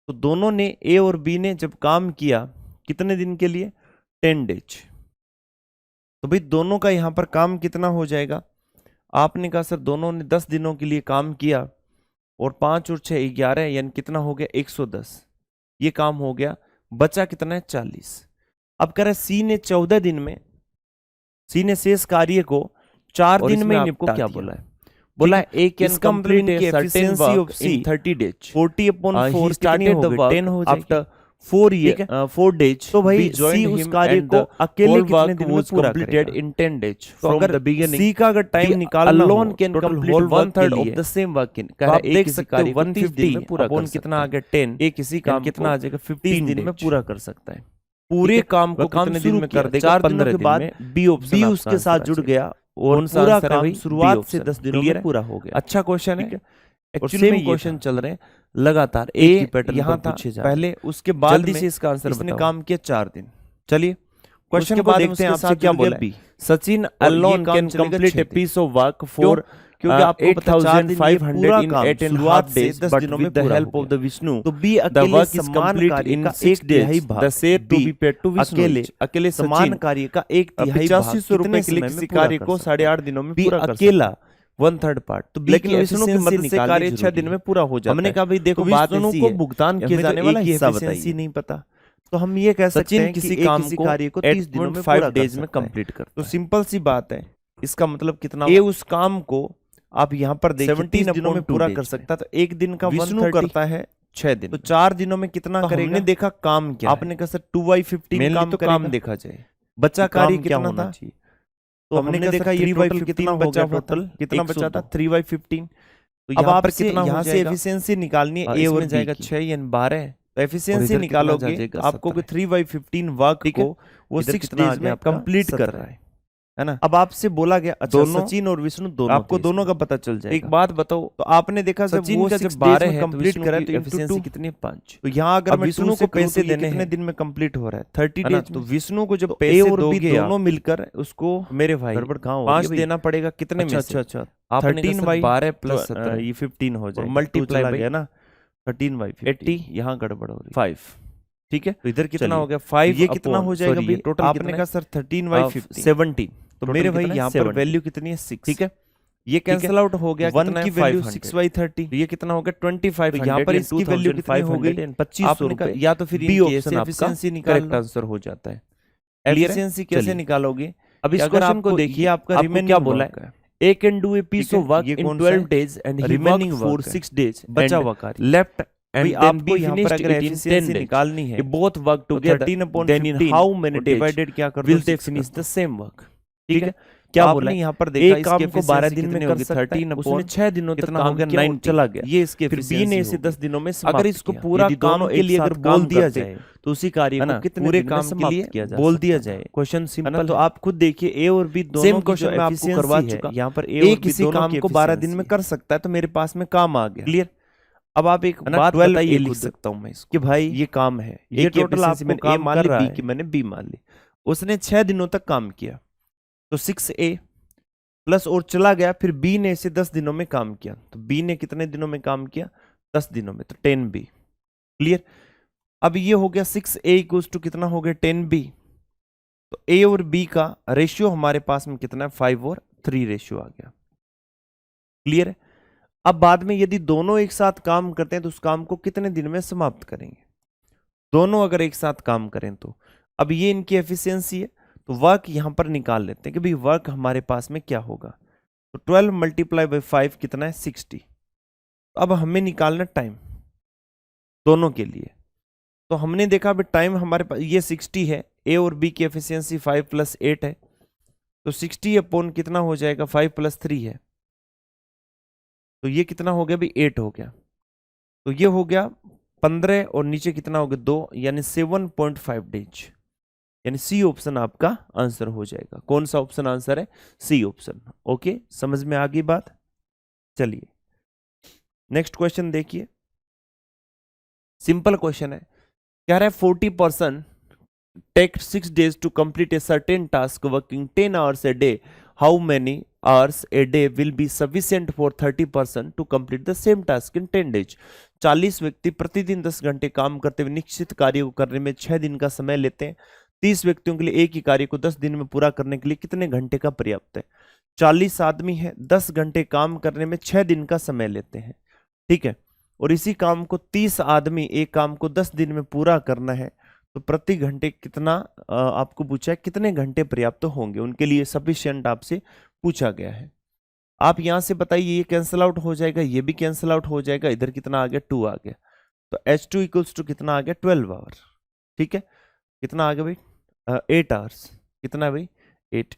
तो दोनों ने ए और बी ने जब काम किया कितने दिन के लिए 10 डेज। तो भाई दोनों का यहां पर काम कितना हो जाएगा, आपने कहा सर दोनों ने 10 दिनों के लिए काम किया और 5 और 6 11, यानी कितना हो गया 110। ये काम हो गया, बचा कितना है 40। अब कह रहा है सी ने 14 दिन में, सी ने शेष कार्य को 4 दिन में निपटा क्या बोला है, बोला है A can complete a certain work in 30 days. 40/4 started the work 10 हो जाएगा 4 डेज। तो भाई सी उस कार्य को अकेले कितने दिन में पूरा करेगा इन 10 डेज फ्रॉम द बिगिनिंग। सी का अगर टाइम निकालना हो, can complete 1/3 of the same work in, कह रहा है एक किसी कार्य 150 दिन में पूरा कर, कितना आ गया 10, एक किसी काम कितना आ जाएगा 15 दिन में पूरा कर सकता है। पूरे काम को कितने दिन में कर देगा 15 दिन में। बी ऑप्शन उसके साथ जुड़ गया और पूरा काम शुरुआत से 10 दिनों में पूरा हो गया। अच्छा क्वेश्चन है, एक्चुअली में क्वेश्चन चल रहे हैं लगातार एक ही पैटर्न यहाँ था पहले, उसके बाद जल्दी से इसका आंसर इसने काम किया 4 दिन। चलिए क्वेश्चन को देखते हैं आपसे क्या बोला है। Sachin alone can complete a piece of work for, क्योंकि आपको पता 8500 इन 8.5 days, but with the help of the Vishnu, तो B the work is complete in 6 days. The share to be paid to Vishnu, अकेले समान कार्य का 1/85 रुपए के लिए किसी कार्य को 8.5 दिनों में पूरा कर सकता है, 1/3 पार्ट। तो लेकिन विष्णु की मदद से कार्य 6 दिन में पूरा हो जाता है। हमने कहा भाई देखो विष्णु को भुगतान किया जाने वाला हिस्सा बताइए, नहीं पता, तो हम ये कह सकते हैं किसी काम को कार्य को 30 दिनों में 5 डेज में कंप्लीट कर। तो सिंपल सी बात है, इसका मतलब कितना, ये उस काम को आप यहाँ पर देखिए 17 दिनों में पूरा कर सकता, तो एक दिन का विष्णु करता है 6 दिन, तो 4 दिनों में कितना करेगा। हमने देखा काम क्या, आपने कहा सर 2/15 काम, तो काम देखा जाए बच्चा कार्य कितना था, तो हमने देखा ये टोटल कितना हो गया, टोटल कितना बचा था 3/15। तो अब आप कितना यहाँ से एफिशिएंसी निकालनी है, ए और जाएगा 6 यानी 12, तो एफिशिएंसी निकालोगे आपको 3/15 वर्क को वो 6 डेज में कंप्लीट कर रहा है ना। अब आपसे बोला गया अच्छा सचिन और विष्णु दोनों, आपको दोनों का पता चल जाएगा। एक बात बताओ, तो आपने देखा सचिन का जब 12 है कंप्लीट करा तो एफिशिएंसी कितनी 5। तो यहाँ अगर विष्णु को पैसे देने कितने दिन में कंप्लीट हो रहा है 30 डेज, तो विष्णु को जब पैसे और बी दोनों मिलकर उसको मेरे भाई 5 देना पड़ेगा कितने में। अच्छा 13/12 प्लस ये 15 हो जाए, मल्टीप्लाई गया ना 13/80, यहाँ गड़बड़ हो रही 5, ठीक है। तो इधर कितना हो गया 5, ये कितना हो जाएगा भाई टोटल, आपने कहा सर 13/15 17, तो मेरे भाई यहाँ पर वैल्यू कितनी है 6, ठीक है। ये कैंसिल आउट हो गया, 1 की वैल्यू 6/30, ये कितना हो गया 2500, यहाँ पर इसकी वैल्यू कितनी हो गई 2500 रुपए, या तो फिर बी ऑप्शन एफिशिएंसी निकालना आंसर हो जाता है। एफिशिएंसी कैसे निकालोगे, अब इस क्वेश्चन को देखिए, आपका रिमेन क्या बोला है, A can do a piece ठीक है, of work ये in कौन सा 12 है? days and he Remaining worked for work है, 6 days बचा and हुआ कार्य। left and भाई then आपको B यहाँ पर finished अगर it in 10 एफिशिएंसी days. निकालनी है If both work तो together 13/15 then in how many days divided क्या कर दो, will they 6 finish कर the दो। same work? ठीक ठीक है, है, क्या तो बोला आपने है? यहाँ पर देखा एक इसकी काम को 12 efficiency दिन में कितनी कर होगी, सकता है, 13 उसने upon 6 दिनों तक कितना काम हो गया, किया और 90, चला गया। ये इसकी फिर B efficiency ने इसे होगी। 10 दिनों में समाप्त अगर इसको किया। पूरा यदि काम दोनों के एक लिए साथ अगर काम बोल दिया करते जाए, तो उसी कार्य है को ना, कितने पूरे दिन में काम के समाप्त लिए किया जा बोल सकता दिया था? जाए, क्वेश्चन है ना, सिंपल तो है। आप खुद देखिए ए और बी दोनों सेम की जो क्वेश्चन मैं आपको करवा efficiency चुका, है, यहाँ पर ए ए और बी किसी दोनों काम की को 12 दिन efficiency में है। कर सकता है तो मेरे पास में काम आ गया। क्लियर? अब आप एक है ना, बात 12 बताइए ए लिख खुद सकता हूं मैं इसको कि भाई ये काम है, ये ए की टोटल efficiency आपको मैंने ए काम मान कर ली, रहा बी है, की मैंने बी मान ली। उसने 6 दिनों तक काम किया तो 6A प्लस और चला गया, फिर बी ने इसे 10 दिनों में काम किया, तो बी ने कितने दिनों में काम किया, 10 दिनों में, तो 10B। क्लियर? अब ये हो गया 6A इक्वल्स टू कितना हो गया, 10B। तो ए और बी का रेशियो हमारे पास में कितना है, 5 और 3 रेशियो आ गया। क्लियर है? अब बाद में यदि दोनों एक साथ काम करते हैं तो उस काम को कितने दिन में समाप्त करेंगे, दोनों अगर एक साथ काम करें तो। अब ये इनकी एफिशिएंसी है, तो वर्क यहां पर निकाल लेते हैं कि भाई वर्क हमारे पास में क्या होगा। तो 12 मल्टीप्लाई बाई 5 कितना है, 60। अब हमें निकालना टाइम दोनों के लिए। तो हमने देखा अभी टाइम हमारे पास ये 60 है, ए और बी की एफिशिएंसी 5 + 8 है, तो 60 अपॉन कितना हो जाएगा, 5 + 3 है, तो ये कितना हो गया भाई, 8 हो गया। तो ये हो गया 15 और नीचे कितना हो गया, 2, यानी 7.5 डेज, यानी सी ऑप्शन आपका आंसर हो जाएगा। कौन सा ऑप्शन आंसर है, सी ऑप्शन। ओके, समझ में आ गई बात? चलिए नेक्स्ट क्वेश्चन देखिए, सिंपल क्वेश्चन है, कह रहा है 40% take 6 days to complete a certain task working 10 hours a day. How many hours a day will be sufficient for 30% to complete the same task in 10 days? 40 व्यक्ति प्रतिदिन 10 घंटे काम करते हुए निश्चित कार्य को करने में 6 दिन का समय लेते हैं। 30 व्यक्तियों के लिए एक ही कार्य को 10 दिन में पूरा करने के लिए कितने घंटे का पर्याप्त है? 40 आदमी है, 10 घंटे काम करने में 6 दिन का समय लेते हैं, ठीक है, और इसी काम को 30 आदमी एक काम को 10 दिन में पूरा करना है, तो प्रति घंटे कितना आपको पूछा है, कितने घंटे पर्याप्त होंगे उनके लिए सफिशिएंट आपसे पूछा गया है। आप यहां से बताइए, ये कैंसिल आउट हो जाएगा, ये भी कैंसिल आउट हो जाएगा, इधर कितना आ गया, 2 आ गया, तो H2 इक्वल्स टू कितना आ गया, 12 आवर। ठीक है, कितना आ गया भाई, 8 आवर्स, कितना है भाई, 8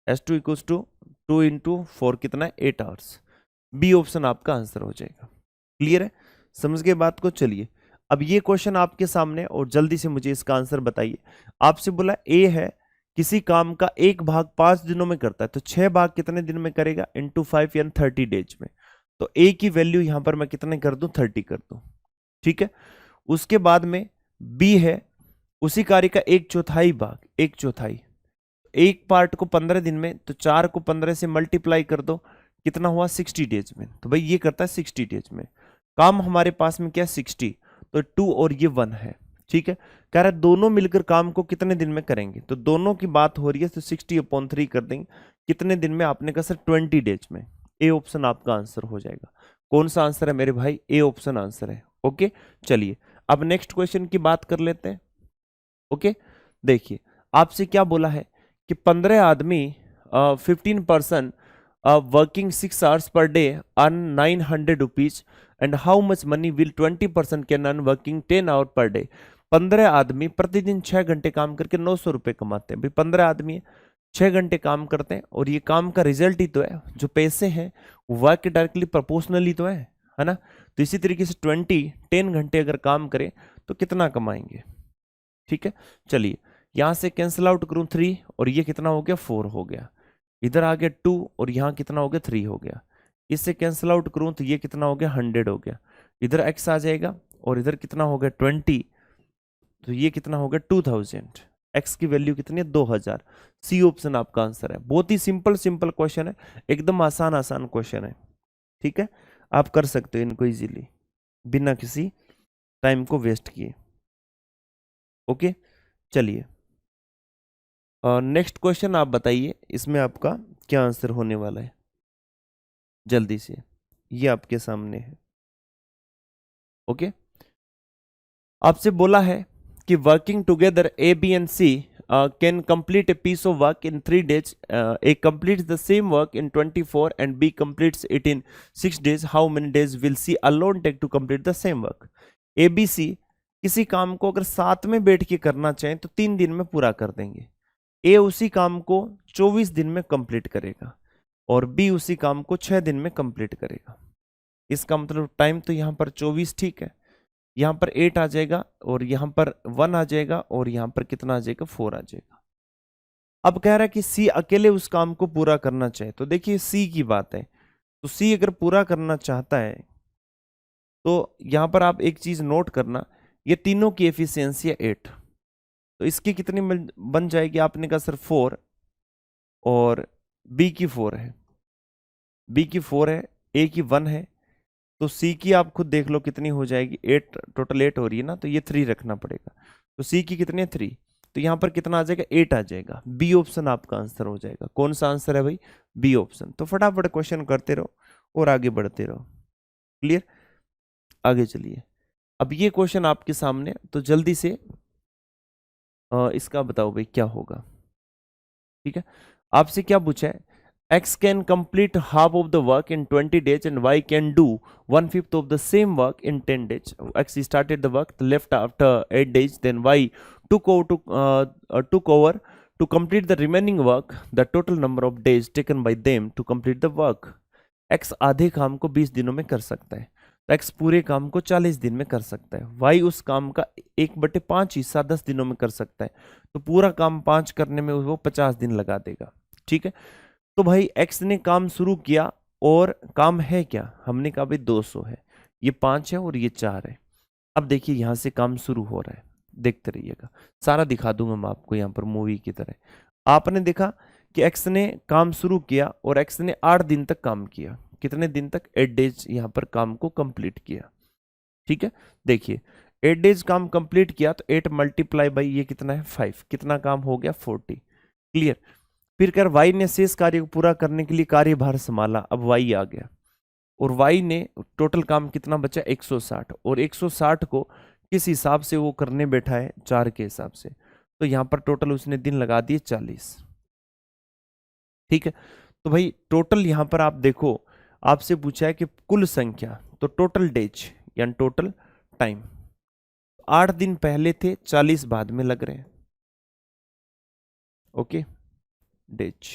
H2 इक्वल्स टू 2 × 4 कितना है, 8 आवर्स। बी ऑप्शन आपका आंसर हो जाएगा। क्लियर है, समझ गए बात को? चलिए अब ये क्वेश्चन आपके सामने और जल्दी से मुझे इसका आंसर बताइए। आपसे बोला ए है किसी काम का एक भाग 5 दिनों में करता है, तो 6 भाग कितने दिन में करेगा, × 5 यानी 30 डेज में। तो ए की वैल्यू यहां पर मैं कितने कर दूं, 30 कर दूं, ठीक है। उसके बाद में बी है उसी कार्य का 1/4 भाग, 1/4, एक पार्ट को 15 दिन में, तो 4 को 15 से मल्टीप्लाई कर दो, कितना हुआ, 60 डेज में। तो भाई ये करता है 60 डेज में। काम हमारे पास में क्या है, 60, तो 2 और ये 1 है, ठीक है। कह रहा है दोनों मिलकर काम को कितने दिन में करेंगे, तो दोनों की बात हो रही है, तो 60/3 कर देंगे, कितने दिन में, आपने कहा सर 20 डेज में। ए ऑप्शन आपका आंसर हो जाएगा। कौन सा आंसर है मेरे भाई, ए ऑप्शन आंसर है। ओके, चलिए अब नेक्स्ट क्वेश्चन की बात कर लेते हैं। ओके, देखिए आपसे क्या बोला है कि 15 आदमी 15% working 6 hours per day earn 900 rupees and how much money will 20% can earn working 10 hour per day? 15 आदमी प्रतिदिन 6 घंटे काम करके 900 रुपए कमाते हैं। भाई 15 आदमी 6 घंटे काम करते हैं और ये काम का रिजल्ट ही तो है, जो पैसे हैं वर्क के डायरेक्टली प्रोपोर्शनली तो है ना। तो इसी तरीके से 10 घंटे अगर काम करें तो कितना कमाएंगे, ठीक है। चलिए यहां से कैंसिल आउट करूं 3 और ये कितना हो गया, 4 हो गया, इधर आ गया 2 और यहां कितना हो गया, 3 हो गया। इससे कैंसिल आउट करूं तो ये कितना हो गया, 100 हो गया, इधर x आ जाएगा और इधर कितना हो गया 20, तो ये कितना हो गया 2000। x की वैल्यू कितनी है, 2000। सी ऑप्शन आपका आंसर है। बहुत ही सिंपल क्वेश्चन है, एकदम आसान क्वेश्चन है, ठीक है। आप कर सकते हो इनको इजीली बिना किसी टाइम को वेस्ट किए। ओके, चलिए नेक्स्ट क्वेश्चन आप बताइए, इसमें आपका क्या आंसर होने वाला है, जल्दी से, ये आपके सामने है। ओके, आपसे बोला है कि working together A B and C can complete a piece of work in 3 days, A completes the same work in 24 and B completes it in 6 days, how many days will C alone take to complete the same work? ABC किसी काम को अगर साथ में बैठ के करना चाहें तो 3 दिन में पूरा कर देंगे, ए उसी काम को 24 दिन में कंप्लीट करेगा और बी उसी काम को 6 दिन में कंप्लीट करेगा। इसका मतलब टाइम तो यहाँ पर 24 ठीक है, यहाँ पर 8 आ जाएगा और यहाँ पर 1 आ जाएगा और यहाँ पर कितना आ जाएगा 4 आ जाएगा। अब कह रहा है कि सी अकेले उस काम को पूरा करना चाहे, तो देखिए सी की बात है, तो सी अगर पूरा करना चाहता है तो यहाँ पर आप एक चीज नोट करना, ये तीनों की एफिशिएंसी है 8, तो इसकी कितनी बन जाएगी, आपने कहा सर 4 और बी की 4 है, बी की 4 है, ए की 1 है, तो सी की आप खुद देख लो कितनी हो जाएगी, 8 टोटल 8 हो रही है ना, तो ये 3 रखना पड़ेगा, तो सी की कितनी है 3, तो यहाँ पर कितना आ जाएगा 8 आ जाएगा। बी ऑप्शन आपका आंसर हो जाएगा। कौन सा आंसर है भाई, बी ऑप्शन। तो फटाफट क्वेश्चन करते रहो और आगे बढ़ते रहो। क्लियर, आगे चलिए। अब ये क्वेश्चन आपके सामने, तो जल्दी से इसका बताओ भाई क्या होगा। ठीक है, आपसे क्या पूछा है, X can complete half of the work in 20 days and Y can do 1/5 of the same work in 10 days. X started the work, left after 8 days, then Y took over to complete the remaining work. The total number of days taken by them to complete the work. X आधे काम को 20 दिनों में कर सकता है, तो X पूरे काम को 40 दिन में कर सकता है। Y उस काम का 1/5 हिस्सा 10 दिनों में कर सकता है, तो पूरा काम 5 करने में वो 50 दिन लगा देगा। ठीक है, तो भाई X ने काम शुरू किया और काम है क्या, हमने कहा भाई 200 है, ये 5 है और ये 4 है। अब देखिए यहां से काम शुरू हो रहा है, देखते रहिएगा, सारा दिखा दूंगा मैं आपको यहाँ पर मूवी की तरह। आपने देखा कि X ने काम शुरू किया और X ने 8 दिन तक काम किया, कितने दिन तक, 8 डेज यहाँ पर काम को कंप्लीट किया। ठीक है, देखिए 8 डेज काम कंप्लीट किया, तो 8 मल्टीप्लाई बाई ये कितना है 5, कितना काम हो गया 40। क्लियर, फिर कर वाई ने शेष कार्य को पूरा करने के लिए कार्यभार संभाला, अब वाई आ गया और वाई ने टोटल काम कितना बचा 160, और 160 को किस हिसाब से वो करने बैठा है, 4 के हिसाब से, तो यहाँ पर टोटल उसने दिन लगा दिए 40। ठीक है, तो भाई टोटल यहाँ पर आप देखो, आपसे पूछा है कि कुल संख्या, तो टोटल डेज यानी टोटल टाइम, 8 दिन पहले थे, 40 बाद में लग रहे हैं। ओके, डेज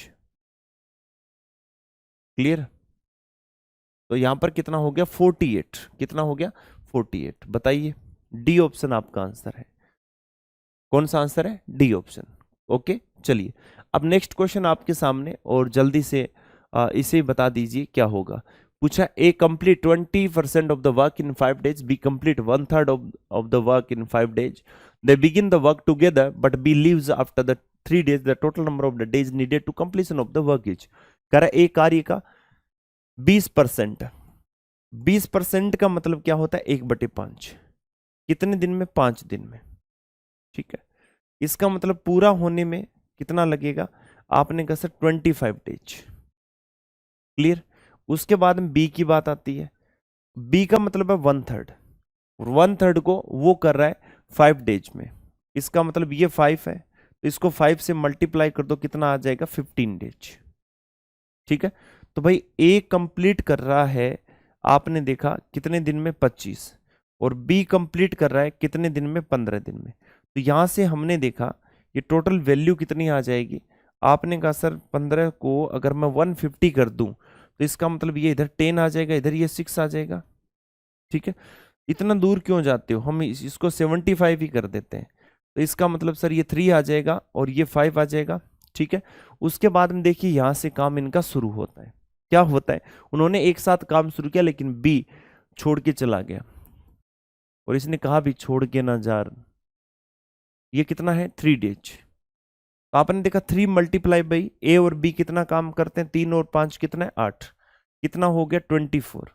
क्लियर, तो यहां पर कितना हो गया 48, कितना हो गया 48। बताइए, डी ऑप्शन आपका आंसर है। कौन सा आंसर है, डी ऑप्शन। ओके, चलिए अब नेक्स्ट क्वेश्चन आपके सामने, और जल्दी से इसे बता दीजिए क्या होगा। पूछा A complete 20% of the work in 5 days, B complete 1/3 of the work in 5 days, they begin the work together but B leaves after the 3 days, the total number of the days needed to completion of the work is। कह रहा है एक कार्य का 20%, 20% का मतलब क्या होता है 1/5, कितने दिन में, 5 दिन में। ठीक है, इसका मतलब पूरा होने में कितना लगेगा, आपने कहा सर 25 डेज। क्लियर, उसके बाद में बी की बात आती है, बी का मतलब है 1/3, और 1/3 को वो कर रहा है 5 डेज में, इसका मतलब ये 5 है, तो इसको 5 से मल्टीप्लाई कर दो, कितना आ जाएगा 15 डेज। ठीक है, तो भाई ए कंप्लीट कर रहा है, आपने देखा कितने दिन में 25, और बी कंप्लीट कर रहा है कितने दिन में, 15 दिन में। तो यहां से हमने देखा ये टोटल वैल्यू कितनी आ जाएगी, आपने कहा सर 15 को अगर मैं 150 कर दूं, तो इसका मतलब ये इधर 10 आ जाएगा, इधर ये 6 आ जाएगा। ठीक है, इतना दूर क्यों जाते हो, हम इसको 75 ही कर देते हैं, तो इसका मतलब सर ये 3 आ जाएगा और ये 5 आ जाएगा। ठीक है, उसके बाद में देखिए यहां से काम इनका शुरू होता है। क्या होता है, उन्होंने एक साथ काम शुरू किया, लेकिन बी छोड़ के चला गया, और इसने कहा भी छोड़ के ना जा, ये कितना है 3 डेज। तो आपने देखा 3 मल्टीप्लाई बाई ए और बी कितना काम करते हैं, 3 और 5 कितना है 8, कितना हो गया 24।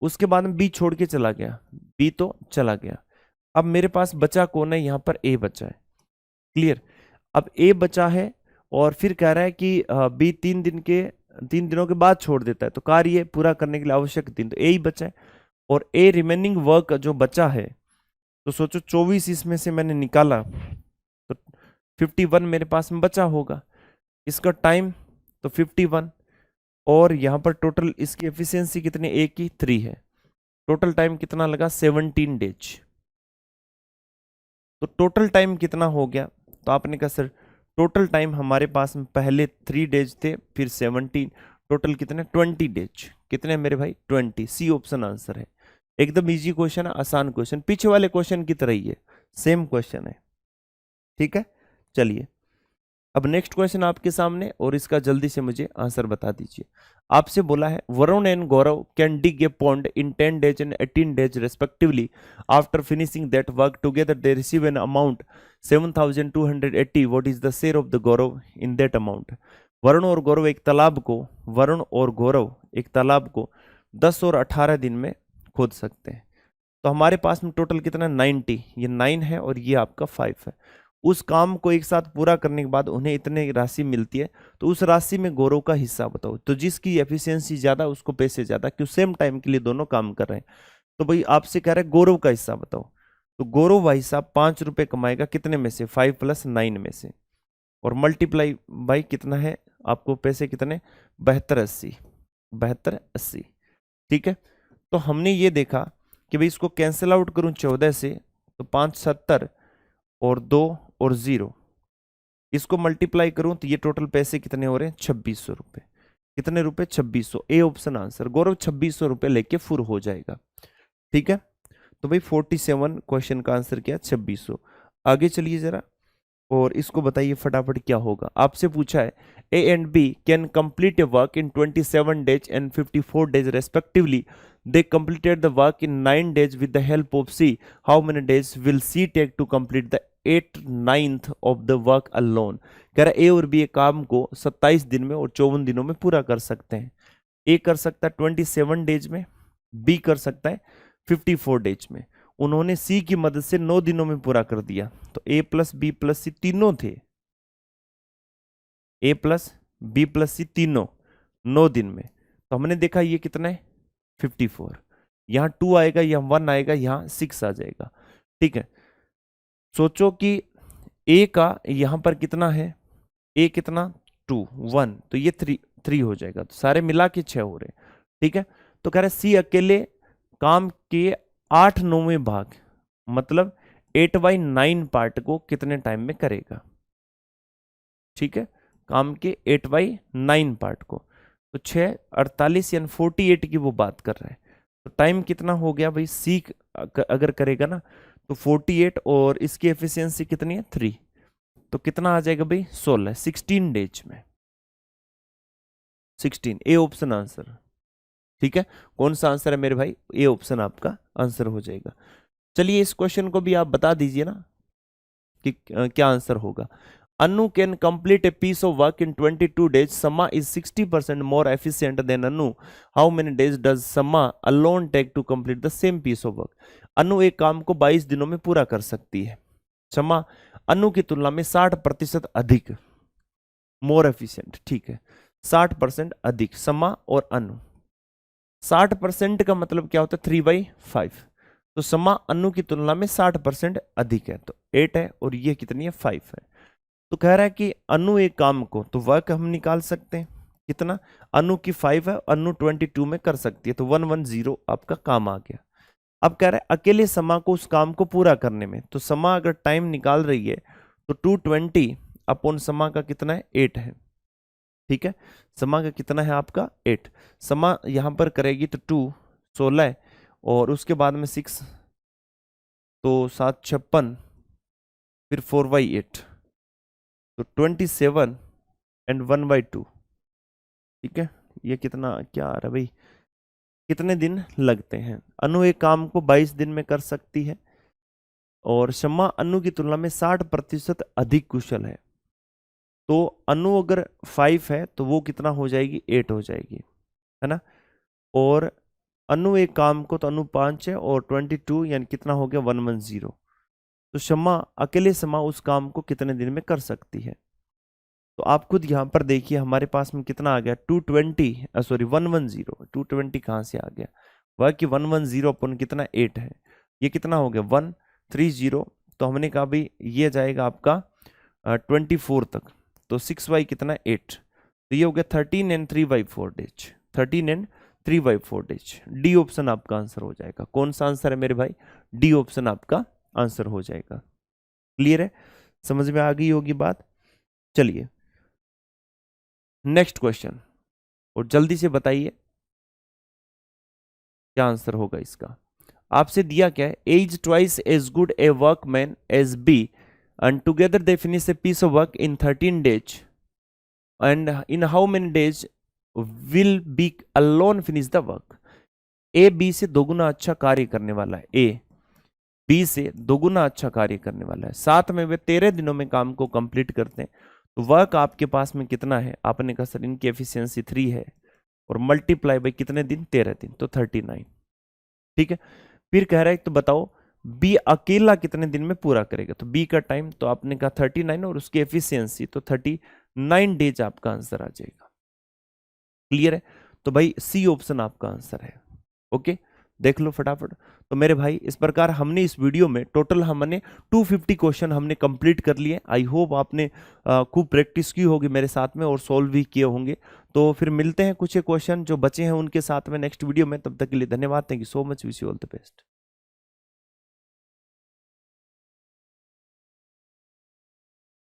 उसके बाद में बी छोड़ के चला गया, बी तो चला गया, अब मेरे पास बचा कौन है, यहाँ पर ए बचा है। क्लियर, अब ए बचा है और फिर कह रहा है कि बी 3 दिनों के बाद छोड़ देता है, तो कार्य पूरा करने के लिए आवश्यक 3, तो ए ही बचा है, और ए रिमेनिंग वर्क जो बचा है, तो सोचो 24 इसमें से मैंने निकाला, तो 51 मेरे पास में बचा होगा, इसका टाइम तो 51, और यहाँ पर टोटल इसकी एफिशिएंसी कितनी, ए की 3 है, टोटल टाइम कितना लगा 17 डेज। तो टोटल टाइम कितना हो गया, तो आपने कहा सर टोटल टाइम हमारे पास में पहले 3 डेज थे, फिर 17, टोटल कितने 20 डेज, कितने मेरे भाई 20। सी ऑप्शन आंसर है। एकदम इजी क्वेश्चन है, आसान क्वेश्चन, पीछे वाले क्वेश्चन की तरह ही है, सेम क्वेश्चन है, ठीक है। चलिए अब नेक्स्ट क्वेश्चन आपके सामने, और इसका जल्दी से मुझे आंसर बता दीजिए। आपसे बोला है Varun and Gaurav can dig A pond in 10 days and 18 days respectively. After finishing that work together they receive an amount 7,280. What is the share of the Gaurav in that amount? Varun और गौरव एक तालाब को 10 और 18 दिन में खोद सकते हैं। तो हमारे पास में टोटल कितना 90, ये 9 है और ये आपका 5 है। उस काम को एक साथ पूरा करने के बाद उन्हें इतने राशि मिलती है, तो उस राशि में गौरव का हिस्सा बताओ। तो जिसकी एफिशिएंसी ज्यादा उसको पैसे ज्यादा, क्यों सेम टाइम के लिए दोनों काम कर रहे हैं। तो भाई आपसे कह रहे हैं गौरव का हिस्सा बताओ, तो गौरव भाई साहब 5 रुपए कमाएगा कितने में से, 5 + 9 में से, और मल्टीप्लाई बाई कितना है आपको पैसे कितने 7280, ठीक है। तो हमने ये देखा कि भाई इसको कैंसिल आउट करूं 14 से, तो 5 70 और 2 और 0, इसको मल्टीप्लाई करूं तो ये टोटल पैसे कितने हो रहे हैं 2600 रुपए। कितने रुपए 2600, ए ऑप्शन आंसर। गौरव 2600 रुपए लेके फुर हो जाएगा, ठीक है। तो भाई 47 क्वेश्चन का आंसर क्या 2600। आगे चलिए जरा, और इसको बताइए फटाफट क्या होगा। आपसे पूछा है A and B can complete a work in 27 days and 54 days respectively. They completed the work in 9 days with the help of C. How many days will C take to complete the 8/9 of the work alone? कह रहा है ए और B एक काम को 27 दिन में और 54 दिनों में पूरा कर सकते हैं। ए कर सकता है 27 डेज में, बी कर सकता है 54 डेज में। उन्होंने सी की मदद से 9 दिनों में पूरा कर दिया। तो ए प्लस बी प्लस सी तीनों थे, ए प्लस बी प्लस सी तीनों 9 दिन में। तो हमने देखा ये कितना है 54, यहां 2 आएगा, यहां 1 आएगा, यहां 6 आ जाएगा, ठीक है। सोचो कि ए का यहां पर कितना है, ए कितना 2 1, तो ये 3 हो जाएगा, तो सारे मिला के 6 हो रहे, ठीक है। तो कह रहे सी अकेले काम के 8/9 भाग, मतलब 8/9 पार्ट को कितने टाइम में करेगा, ठीक है। काम के 8/9 पार्ट को, तो 6 48 यानी 48 की वो बात कर रहा है। तो टाइम कितना हो गया भाई, सी अगर करेगा ना तो 48, और इसकी एफिशिएंसी कितनी है 3, तो कितना आ जाएगा भाई 16 डेज में, 16, ए ऑप्शन आंसर, ठीक है। कौन सा आंसर है मेरे भाई, ए ऑप्शन आपका आंसर हो जाएगा। चलिए इस क्वेश्चन को भी आप बता दीजिए ना कि क्या आंसर होगा। Anu can complete a piece of work in 22 days. Sama is 60% more efficient than Anu. How many days does Sama alone take to complete the same piece of work? Anu एक काम को 22 दिनों में पूरा कर सकती है। Sama Anu की तुलना में 60% अधिक, मोर एफिशिएंट, ठीक है, 60% अधिक Sama और Anu। 60% का मतलब क्या होता है 3/5, तो Sama Anu की तुलना में 60% अधिक है, तो 8 है, और ये कितनी है 5 है। तो कह रहा है कि अनु एक काम को, तो वर्क हम निकाल सकते हैं कितना, अनु की 5 है, अनु 22 में कर सकती है, तो 110 आपका काम आ गया। अब कह रहा है अकेले समा को उस काम को पूरा करने में, तो समा अगर टाइम निकाल रही है तो 220 अपॉन समा का कितना है 8 है, ठीक है। समा का कितना है आपका 8, समा यहां पर करेगी तो 2 16, और उसके बाद में 6, तो 7 56, फिर 4/8, तो 27 एंड 1/2, ठीक है। ये कितना क्या आ रहा है भाई, कितने दिन लगते हैं। अनु एक काम को 22 दिन में कर सकती है, और शम्मा अनु की तुलना में 60% अधिक कुशल है। तो अनु अगर 5 है तो वो कितना हो जाएगी 8 हो जाएगी, है ना। और अनु एक काम को, तो अनु 5 है, और 22 यानी कितना हो गया 110। तो शम्मा अकेले शम्मा उस काम को कितने दिन में कर सकती है। तो आप खुद यहां पर देखिए हमारे पास में कितना आ गया 220, सॉरी 110, 220 कहां से आ गया, वह कि 110 अपन कितना 8 है, ये कितना हो गया 130। तो हमने कहा भाई ये जाएगा आपका 24 तक, तो 6 बाई कितना 8, तो ये हो गया 13 and 3/4 days, 13 and 3/4 days. D option आपका आंसर हो जाएगा। कौन सा आंसर है मेरे भाई? डी ऑप्शन आपका आंसर हो जाएगा। क्लियर है? समझ में आ गई होगी बात। चलिए नेक्स्ट क्वेश्चन, और जल्दी से बताइए क्या आंसर होगा इसका। आपसे दिया क्या है? A is twice as good a workman as B and together they finish a piece of work in 13 days and in how many days will B alone finish the work. A B से दोगुना अच्छा कार्य करने वाला है, A B से दोगुना अच्छा कार्य करने वाला है, साथ में वे 13 दिनों में काम को कंप्लीट करते हैं, तो वर्क आपके पास में कितना है? आपने कहा सर इनकी एफिशिएंसी 3 है और मल्टीप्लाई बाई कितने दिन? 13 दिन, तो 39। ठीक है, फिर कह रहा है तो बताओ बी अकेला कितने दिन में पूरा करेगा, तो बी का टाइम तो आपने कहा 39 और उसकी एफिशिएंसी तो 39 डेज आपका आंसर आ जाएगा। क्लियर है? तो भाई सी ऑप्शन आपका आंसर है। ओके, देख लो फटाफट। तो मेरे भाई इस प्रकार हमने इस वीडियो में टोटल हमने 250 क्वेश्चन हमने कंप्लीट कर लिए। आई होप आपने खूब प्रैक्टिस की होगी मेरे साथ में और सॉल्व भी किए होंगे। तो फिर मिलते हैं कुछ क्वेश्चन जो बचे हैं उनके साथ में नेक्स्ट वीडियो में। तब तक के लिए धन्यवाद। Thank you so much, wish you all the best.